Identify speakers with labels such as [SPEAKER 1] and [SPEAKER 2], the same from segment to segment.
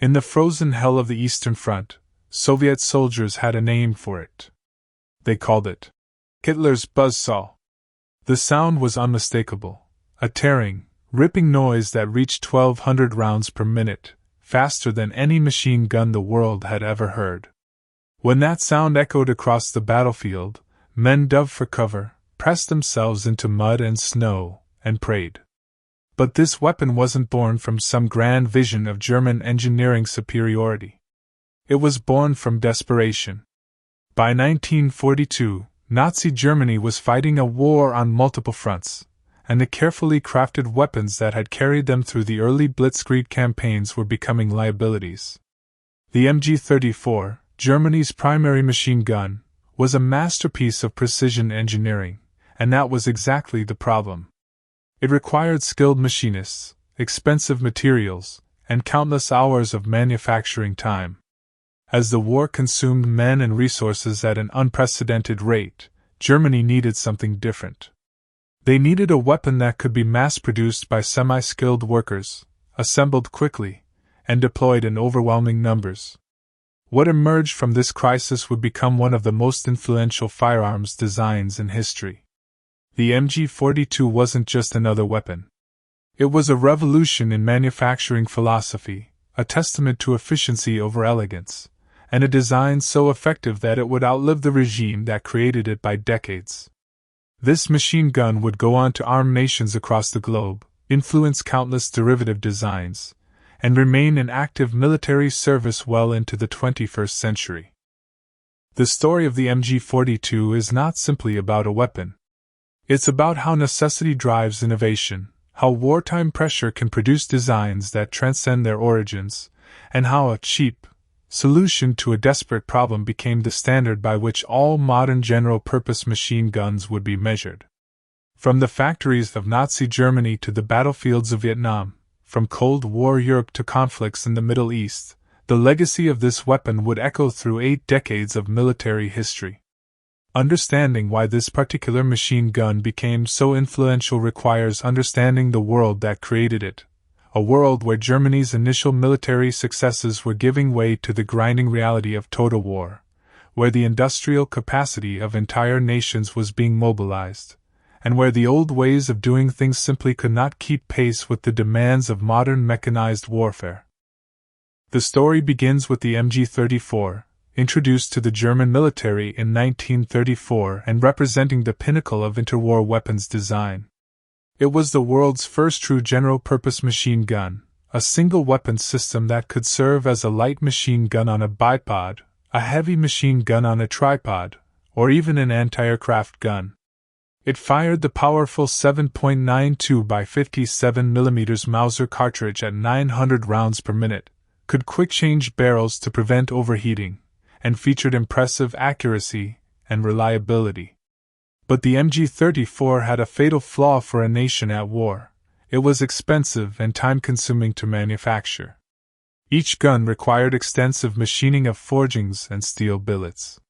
[SPEAKER 1] In the frozen hell of the Eastern Front, Soviet soldiers had a name for it. They called it Hitler's Buzzsaw. The sound was unmistakable, a tearing, ripping noise that reached 1,200 rounds per minute, faster than any machine gun the world had ever heard. When that sound echoed across the battlefield, men dove for cover, pressed themselves into mud and snow, and prayed. But this weapon wasn't born from some grand vision of German engineering superiority. It was born from desperation. By 1942, Nazi Germany was fighting a war on multiple fronts, and the carefully crafted weapons that had carried them through the early blitzkrieg campaigns were becoming liabilities. The MG-34, Germany's primary machine gun, was a masterpiece of precision engineering, and that was exactly the problem. It required skilled machinists, expensive materials, and countless hours of manufacturing time. As the war consumed men and resources at an unprecedented rate, Germany needed something different. They needed a weapon that could be mass-produced by semi-skilled workers, assembled quickly, and deployed in overwhelming numbers. What emerged from this crisis would become one of the most influential firearms designs in history. The MG-42 wasn't just another weapon. It was a revolution in manufacturing philosophy, a testament to efficiency over elegance, and a design so effective that it would outlive the regime that created it by decades. This machine gun would go on to arm nations across the globe, influence countless derivative designs, and remain in active military service well into the 21st century. The story of the MG-42 is not simply about a weapon. It's about how necessity drives innovation, how wartime pressure can produce designs that transcend their origins, and how a cheap solution to a desperate problem became the standard by which all modern general-purpose machine guns would be measured. From the factories of Nazi Germany to the battlefields of Vietnam, from Cold War Europe to conflicts in the Middle East, the legacy of this weapon would echo through 8 decades of military history. Understanding why this particular machine gun became so influential requires understanding the world that created it, a world where Germany's initial military successes were giving way to the grinding reality of total war, where the industrial capacity of entire nations was being mobilized, and where the old ways of doing things simply could not keep pace with the demands of modern mechanized warfare. The story begins with the MG-34, introduced to the German military in 1934 and representing the pinnacle of interwar weapons design. It was the world's first true general-purpose machine gun, a single-weapon system that could serve as a light machine gun on a bipod, a heavy machine gun on a tripod, or even an anti-aircraft gun. It fired the powerful 7.92 by 57 mm Mauser cartridge at 900 rounds per minute, could quick-change barrels to prevent overheating, and featured impressive accuracy and reliability. But the MG-34 had a fatal flaw for a nation at war. It was expensive and time-consuming to manufacture. Each gun required extensive machining of forgings and steel billets.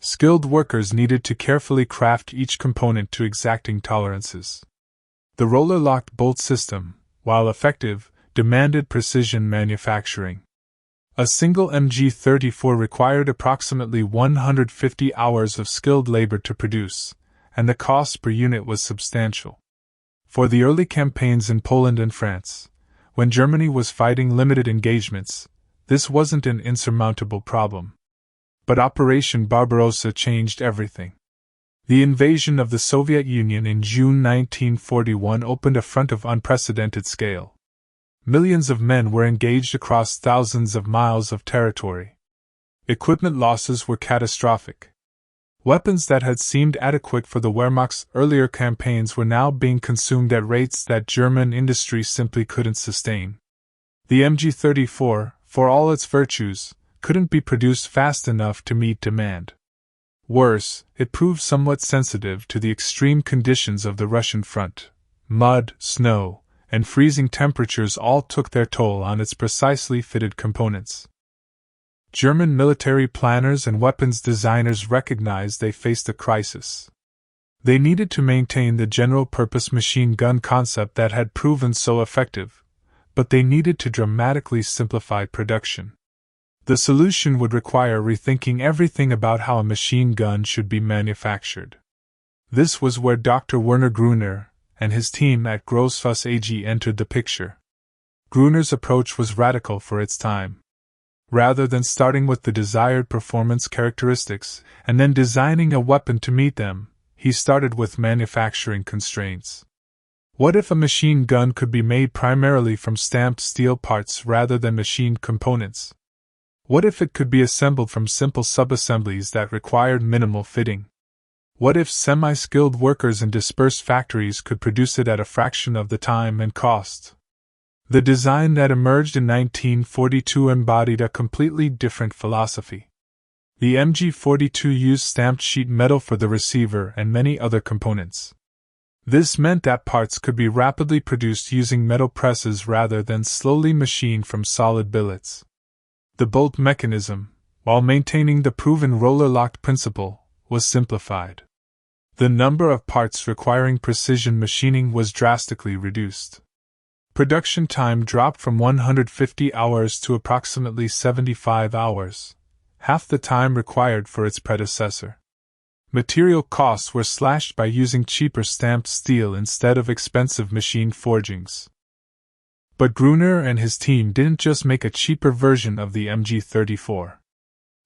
[SPEAKER 1] Skilled workers needed to carefully craft each component to exacting tolerances. The roller-locked bolt system, while effective, demanded precision manufacturing. A single MG-34 required approximately 150 hours of skilled labor to produce, and the cost per unit was substantial. For the early campaigns in Poland and France, when Germany was fighting limited engagements, this wasn't an insurmountable problem. But Operation Barbarossa changed everything. The invasion of the Soviet Union in June 1941 opened a front of unprecedented scale. Millions of men were engaged across thousands of miles of territory. Equipment losses were catastrophic. Weapons that had seemed adequate for the Wehrmacht's earlier campaigns were now being consumed at rates that German industry simply couldn't sustain. The MG-34, for all its virtues, couldn't be produced fast enough to meet demand. Worse, it proved somewhat sensitive to the extreme conditions of the Russian front. Mud, snow, and freezing temperatures all took their toll on its precisely fitted components. German military planners and weapons designers recognized they faced a crisis. They needed to maintain the general-purpose machine gun concept that had proven so effective, but they needed to dramatically simplify production. The solution would require rethinking everything about how a machine gun should be manufactured. This was where Dr. Werner Gruner and his team at Grossfuss AG entered the picture. Gruner's approach was radical for its time. Rather than starting with the desired performance characteristics and then designing a weapon to meet them, he started with manufacturing constraints. What if a machine gun could be made primarily from stamped steel parts rather than machined components? What if it could be assembled from simple subassemblies that required minimal fitting? What if semi-skilled workers in dispersed factories could produce it at a fraction of the time and cost? The design that emerged in 1942 embodied a completely different philosophy. The MG42 used stamped sheet metal for the receiver and many other components. This meant that parts could be rapidly produced using metal presses rather than slowly machined from solid billets. The bolt mechanism, while maintaining the proven roller-locked principle, was simplified. The number of parts requiring precision machining was drastically reduced. Production time dropped from 150 hours to approximately 75 hours, half the time required for its predecessor. Material costs were slashed by using cheaper stamped steel instead of expensive machined forgings. But Gruner and his team didn't just make a cheaper version of the MG34.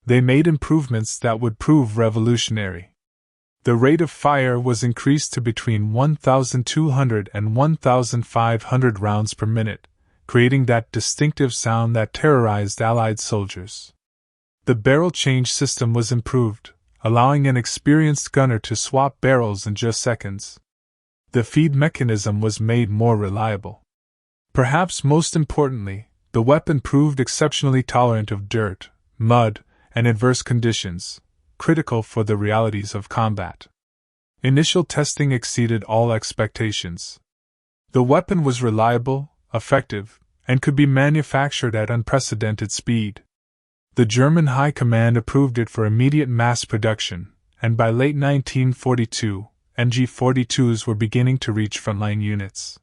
[SPEAKER 1] They made improvements that would prove revolutionary. The rate of fire was increased to between 1,200 and 1,500 rounds per minute, creating that distinctive sound that terrorized Allied soldiers. The barrel change system was improved, allowing an experienced gunner to swap barrels in just seconds. The feed mechanism was made more reliable. Perhaps most importantly, the weapon proved exceptionally tolerant of dirt, mud, and adverse conditions, critical for the realities of combat. Initial testing exceeded all expectations. The weapon was reliable, effective, and could be manufactured at unprecedented speed. The German High Command approved it for immediate mass production, and by late 1942, MG42s were beginning to reach frontline units.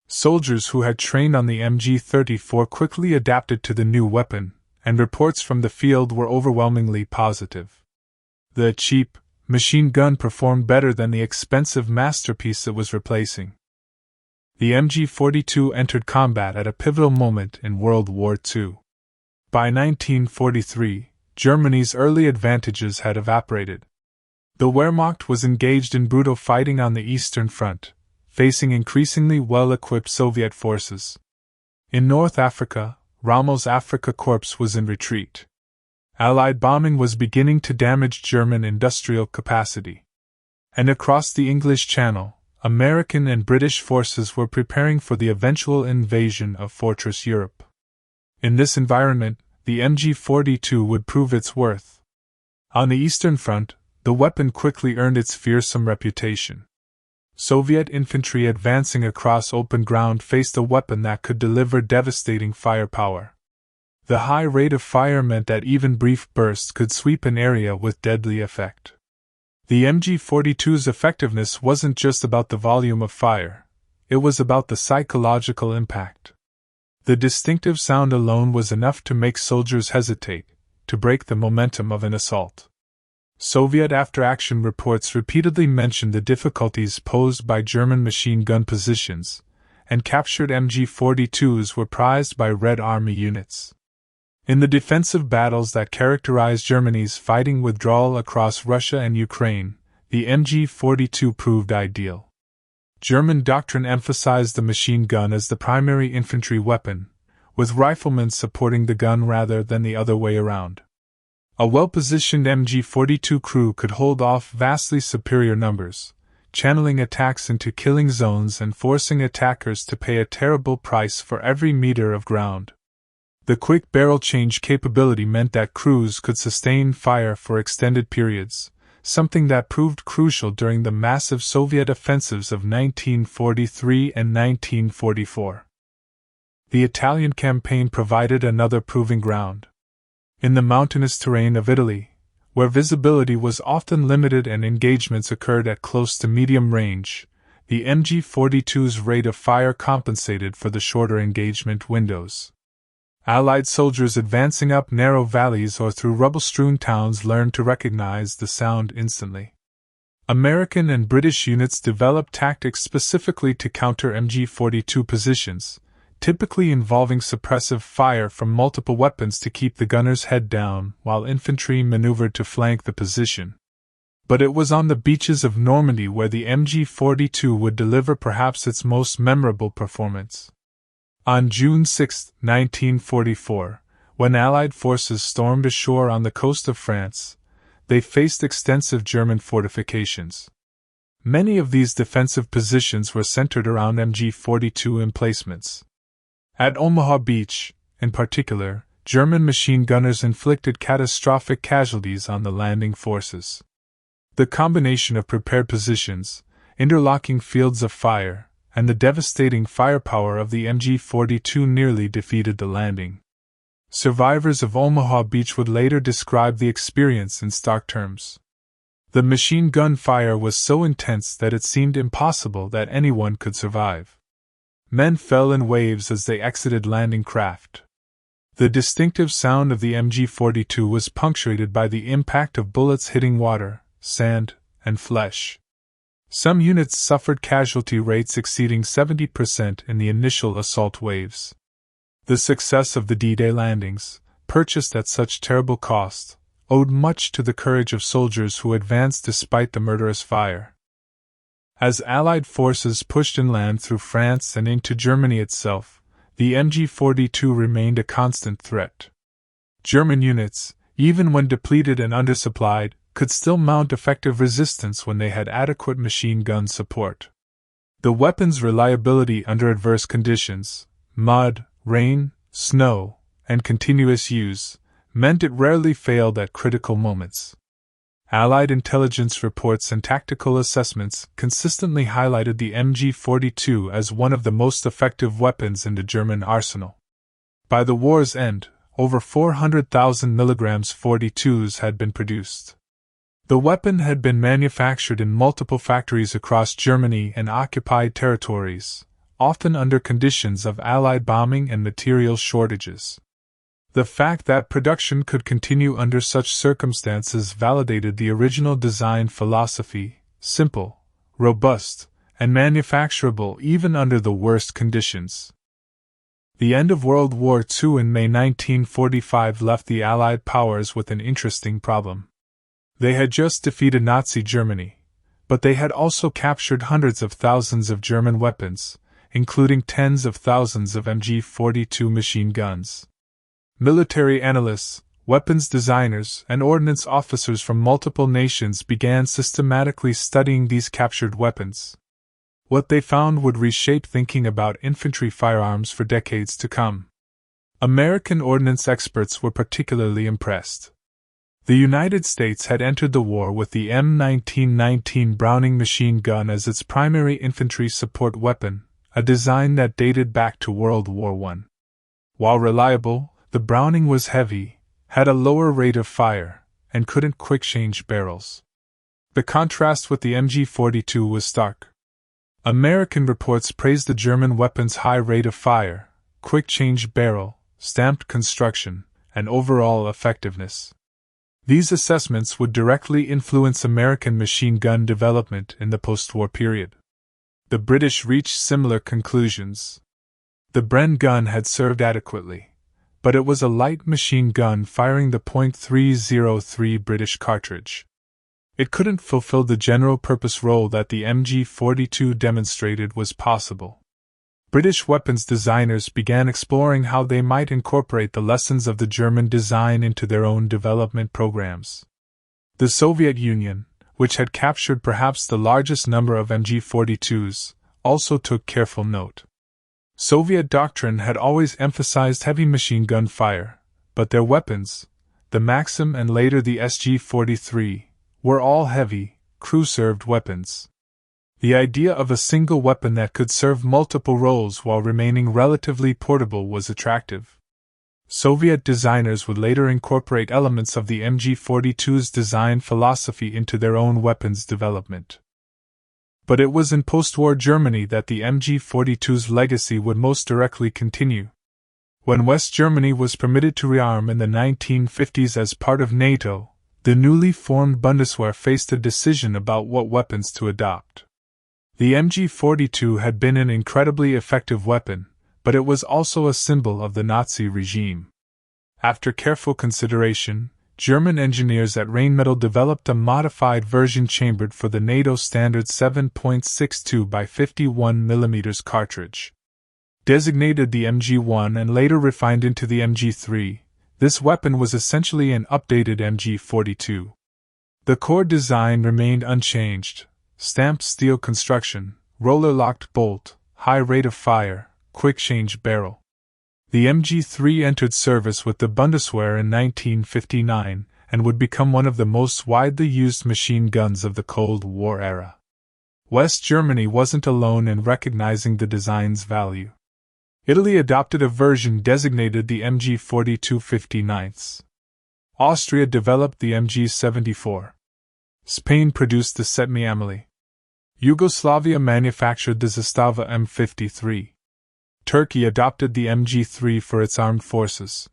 [SPEAKER 1] Soldiers who had trained on the MG34 quickly adapted to the new weapon, and reports from the field were overwhelmingly positive. The cheap machine gun performed better than the expensive masterpiece it was replacing. The MG42 entered combat at a pivotal moment in World War II. By 1943, Germany's early advantages had evaporated. The Wehrmacht was engaged in brutal fighting on the Eastern Front, facing increasingly well-equipped Soviet forces. In North Africa, Rommel's Afrika Korps was in retreat. Allied bombing was beginning to damage German industrial capacity. And across the English Channel, American and British forces were preparing for the eventual invasion of Fortress Europe. In this environment, the MG42 would prove its worth. On the Eastern Front, the weapon quickly earned its fearsome reputation. Soviet infantry advancing across open ground faced a weapon that could deliver devastating firepower. The high rate of fire meant that even brief bursts could sweep an area with deadly effect. The MG42's effectiveness wasn't just about the volume of fire, it was about the psychological impact. The distinctive sound alone was enough to make soldiers hesitate, to break the momentum of an assault. Soviet after-action reports repeatedly mentioned the difficulties posed by German machine gun positions, and captured MG42s were prized by Red Army units. In the defensive battles that characterized Germany's fighting withdrawal across Russia and Ukraine, the MG42 proved ideal. German doctrine emphasized the machine gun as the primary infantry weapon, with riflemen supporting the gun rather than the other way around. A well-positioned MG42 crew could hold off vastly superior numbers, channeling attacks into killing zones and forcing attackers to pay a terrible price for every meter of ground. The quick barrel change capability meant that crews could sustain fire for extended periods, something that proved crucial during the massive Soviet offensives of 1943 and 1944. The Italian campaign provided another proving ground. In the mountainous terrain of Italy, where visibility was often limited and engagements occurred at close to medium range, the MG-42's rate of fire compensated for the shorter engagement windows. Allied soldiers advancing up narrow valleys or through rubble-strewn towns learned to recognize the sound instantly. American and British units developed tactics specifically to counter MG-42 positions, typically involving suppressive fire from multiple weapons to keep the gunner's head down while infantry maneuvered to flank the position. But it was on the beaches of Normandy where the MG-42 would deliver perhaps its most memorable performance. On June 6, 1944, when Allied forces stormed ashore on the coast of France, they faced extensive German fortifications. Many of these defensive positions were centered around MG-42 emplacements. At Omaha Beach, in particular, German machine gunners inflicted catastrophic casualties on the landing forces. The combination of prepared positions, interlocking fields of fire, and the devastating firepower of the MG-42 nearly defeated the landing. Survivors of Omaha Beach would later describe the experience in stark terms. The machine gun fire was so intense that it seemed impossible that anyone could survive. Men fell in waves as they exited landing craft. The distinctive sound of the MG-42 was punctuated by the impact of bullets hitting water, sand, and flesh. Some units suffered casualty rates exceeding 70% in the initial assault waves. The success of the D-Day landings, purchased at such terrible cost, owed much to the courage of soldiers who advanced despite the murderous fire. As Allied forces pushed inland through France and into Germany itself, the MG-42 remained a constant threat. German units, even when depleted and undersupplied, could still mount effective resistance when they had adequate machine gun support. The weapon's reliability under adverse conditions, mud, rain, snow, and continuous use, meant it rarely failed at critical moments. Allied intelligence reports and tactical assessments consistently highlighted the MG-42 as one of the most effective weapons in the German arsenal. By the war's end, over 400,000 milligrams 42s had been produced. The weapon had been manufactured in multiple factories across Germany and occupied territories, often under conditions of Allied bombing and material shortages. The fact that production could continue under such circumstances validated the original design philosophy: simple, robust, and manufacturable even under the worst conditions. The end of World War II in May 1945 left the Allied powers with an interesting problem. They had just defeated Nazi Germany, but they had also captured hundreds of thousands of German weapons, including tens of thousands of MG-42 machine guns. Military analysts, weapons designers, and ordnance officers from multiple nations began systematically studying these captured weapons. What they found would reshape thinking about infantry firearms for decades to come. American ordnance experts were particularly impressed. The United States had entered the war with the M1919 Browning machine gun as its primary infantry support weapon, a design that dated back to World War I. While reliable, the Browning was heavy, had a lower rate of fire, and couldn't quick-change barrels. The contrast with the MG-42 was stark. American reports praised the German weapon's high rate of fire, quick-change barrel, stamped construction, and overall effectiveness. These assessments would directly influence American machine gun development in the post-war period. The British reached similar conclusions. The Bren gun had served adequately, but it was a light machine gun firing the .303 British cartridge. It couldn't fulfill the general-purpose role that the MG-42 demonstrated was possible. British weapons designers began exploring how they might incorporate the lessons of the German design into their own development programs. The Soviet Union, which had captured perhaps the largest number of MG-42s, also took careful note. Soviet doctrine had always emphasized heavy machine gun fire, but their weapons, the Maxim and later the SG-43, were all heavy, crew-served weapons. The idea of a single weapon that could serve multiple roles while remaining relatively portable was attractive. Soviet designers would later incorporate elements of the MG-42's design philosophy into their own weapons development. But it was in post-war Germany that the MG-42's legacy would most directly continue. When West Germany was permitted to rearm in the 1950s as part of NATO, the newly formed Bundeswehr faced a decision about what weapons to adopt. The MG-42 had been an incredibly effective weapon, but it was also a symbol of the Nazi regime. After careful consideration, German engineers at Rheinmetall developed a modified version chambered for the NATO standard 7.62 by 51 mm cartridge. Designated the MG-1 and later refined into the MG-3, this weapon was essentially an updated MG-42. The core design remained unchanged: stamped steel construction, roller-locked bolt, high rate of fire, quick-change barrel. The MG-3 entered service with the Bundeswehr in 1959 and would become one of the most widely used machine guns of the Cold War era. West Germany wasn't alone in recognizing the design's value. Italy adopted a version designated the MG-42 59ths. Austria developed the MG-74. Spain produced the Setmiamali. Yugoslavia manufactured the Zastava M53. Turkey adopted the MG-3 for its armed forces.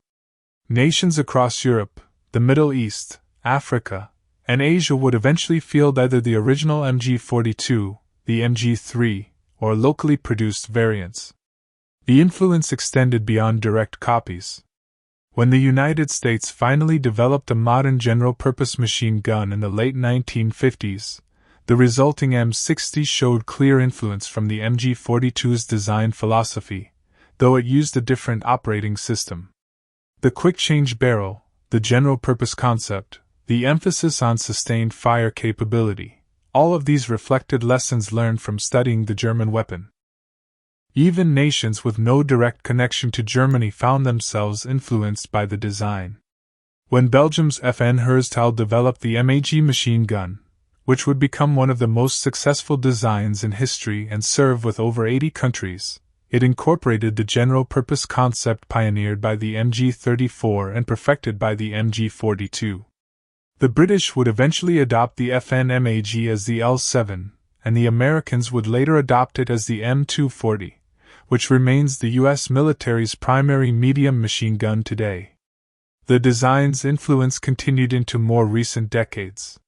[SPEAKER 1] Nations across Europe, the Middle East, Africa, and Asia would eventually field either the original MG-42, the MG-3, or locally produced variants. The influence extended beyond direct copies. When the United States finally developed a modern general-purpose machine gun in the late 1950s, the resulting M60 showed clear influence from the MG-42's design philosophy, though it used a different operating system. The quick-change barrel, the general-purpose concept, the emphasis on sustained fire capability, all of these reflected lessons learned from studying the German weapon. Even nations with no direct connection to Germany found themselves influenced by the design. When Belgium's FN Herstal developed the MAG machine gun, which would become one of the most successful designs in history and serve with over 80 countries, it incorporated the general-purpose concept pioneered by the MG-34 and perfected by the MG-42. The British would eventually adopt the FN MAG as the L7, and the Americans would later adopt it as the M240, which remains the U.S. military's primary medium machine gun today. The design's influence continued into more recent decades.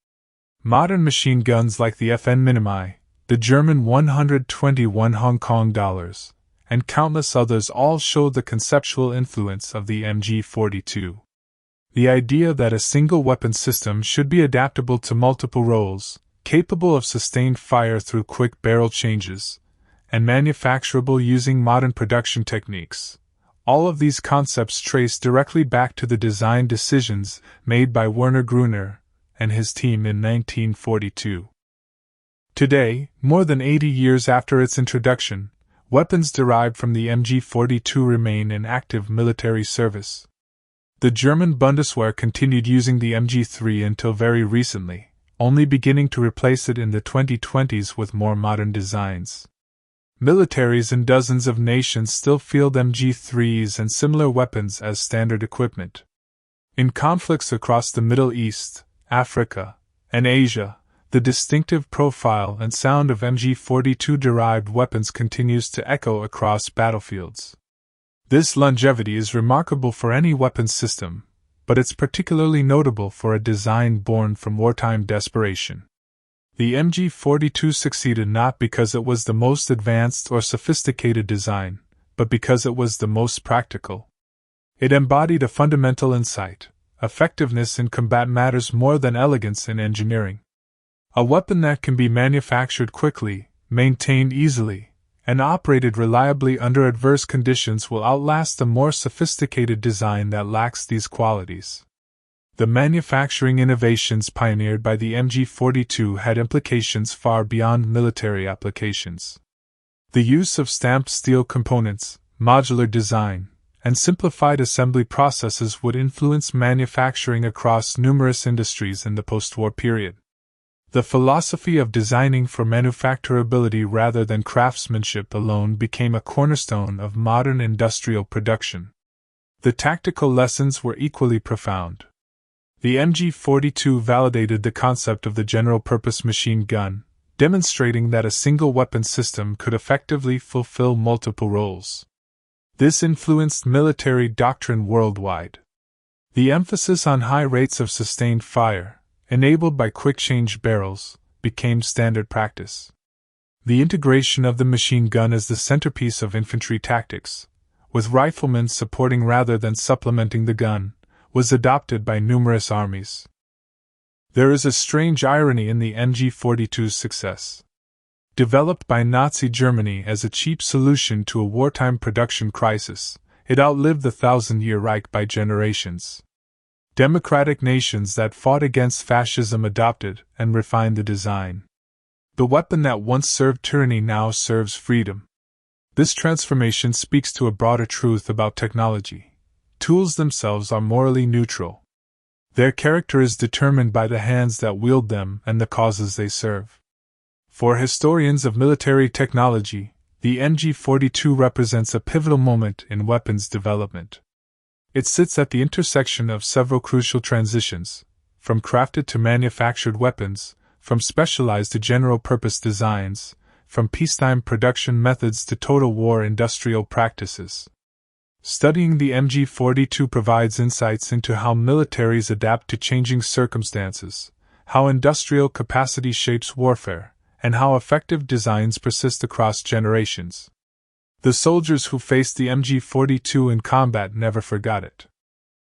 [SPEAKER 1] Modern machine guns like the FN Minimi, the German 121 Hong Kong dollars, and countless others all show the conceptual influence of the MG-42. The idea that a single weapon system should be adaptable to multiple roles, capable of sustained fire through quick barrel changes, and manufacturable using modern production techniques. All of these concepts trace directly back to the design decisions made by Werner Gruner and his team in 1942. Today, more than 80 years after its introduction, weapons derived from the MG-42 remain in active military service. The German Bundeswehr continued using the MG-3 until very recently, only beginning to replace it in the 2020s with more modern designs. Militaries in dozens of nations still field MG-3s and similar weapons as standard equipment. In conflicts across the Middle East, Africa, and Asia, the distinctive profile and sound of MG-42-derived weapons continues to echo across battlefields. This longevity is remarkable for any weapons system, but it's particularly notable for a design born from wartime desperation. The MG-42 succeeded not because it was the most advanced or sophisticated design, but because it was the most practical. It embodied a fundamental insight: effectiveness in combat matters more than elegance in engineering. A weapon that can be manufactured quickly, maintained easily, and operated reliably under adverse conditions will outlast a more sophisticated design that lacks these qualities. The manufacturing innovations pioneered by the MG-42 had implications far beyond military applications. The use of stamped steel components, modular design, and simplified assembly processes would influence manufacturing across numerous industries in the post-war period. The philosophy of designing for manufacturability rather than craftsmanship alone became a cornerstone of modern industrial production. The tactical lessons were equally profound. The MG-42 validated the concept of the general-purpose machine gun, demonstrating that a single weapon system could effectively fulfill multiple roles. This influenced military doctrine worldwide. The emphasis on high rates of sustained fire, enabled by quick-change barrels, became standard practice. The integration of the machine gun as the centerpiece of infantry tactics, with riflemen supporting rather than supplementing the gun, was adopted by numerous armies. There is a strange irony in the MG-42's success. Developed by Nazi Germany as a cheap solution to a wartime production crisis, it outlived the Thousand-Year Reich by generations. Democratic nations that fought against fascism adopted and refined the design. The weapon that once served tyranny now serves freedom. This transformation speaks to a broader truth about technology. Tools themselves are morally neutral. Their character is determined by the hands that wield them and the causes they serve. For historians of military technology, the MG-42 represents a pivotal moment in weapons development. It sits at the intersection of several crucial transitions, from crafted to manufactured weapons, from specialized to general-purpose designs, from peacetime production methods to total war industrial practices. Studying the MG-42 provides insights into how militaries adapt to changing circumstances, how industrial capacity shapes warfare, and how effective designs persist across generations. The soldiers who faced the MG-42 in combat never forgot it.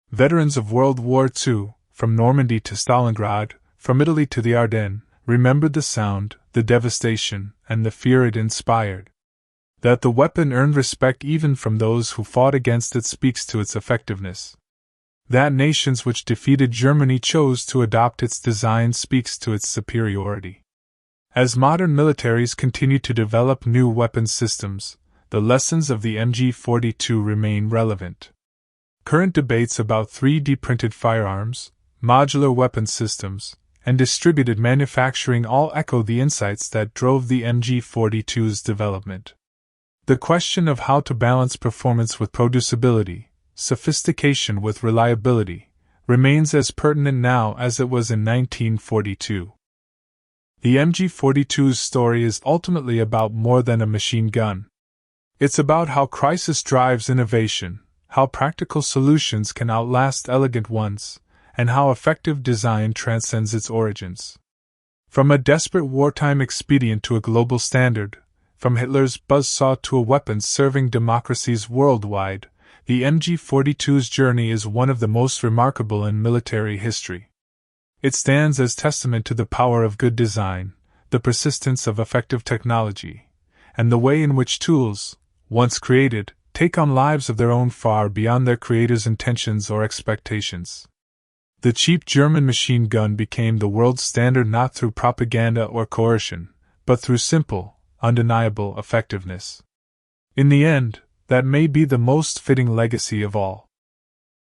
[SPEAKER 1] Veterans of World War II, from Normandy to Stalingrad, from Italy to the Ardennes, remembered the sound, the devastation, and the fear it inspired. That the weapon earned respect even from those who fought against it speaks to its effectiveness. That nations which defeated Germany chose to adopt its design speaks to its superiority. As modern militaries continue to develop new weapons systems, the lessons of the MG-42 remain relevant. Current debates about 3D printed firearms, modular weapon systems, and distributed manufacturing all echo the insights that drove the MG-42's development. The question of how to balance performance with producibility, sophistication with reliability, remains as pertinent now as it was in 1942. The MG-42's story is ultimately about more than a machine gun. It's about how crisis drives innovation, how practical solutions can outlast elegant ones, and how effective design transcends its origins. From a desperate wartime expedient to a global standard, from Hitler's Buzzsaw to a weapon serving democracies worldwide, the MG-42's journey is one of the most remarkable in military history. It stands as testament to the power of good design, the persistence of effective technology, and the way in which tools, once created, take on lives of their own far beyond their creators' intentions or expectations. The cheap German machine gun became the world standard not through propaganda or coercion, but through simple, undeniable effectiveness. In the end, that may be the most fitting legacy of all.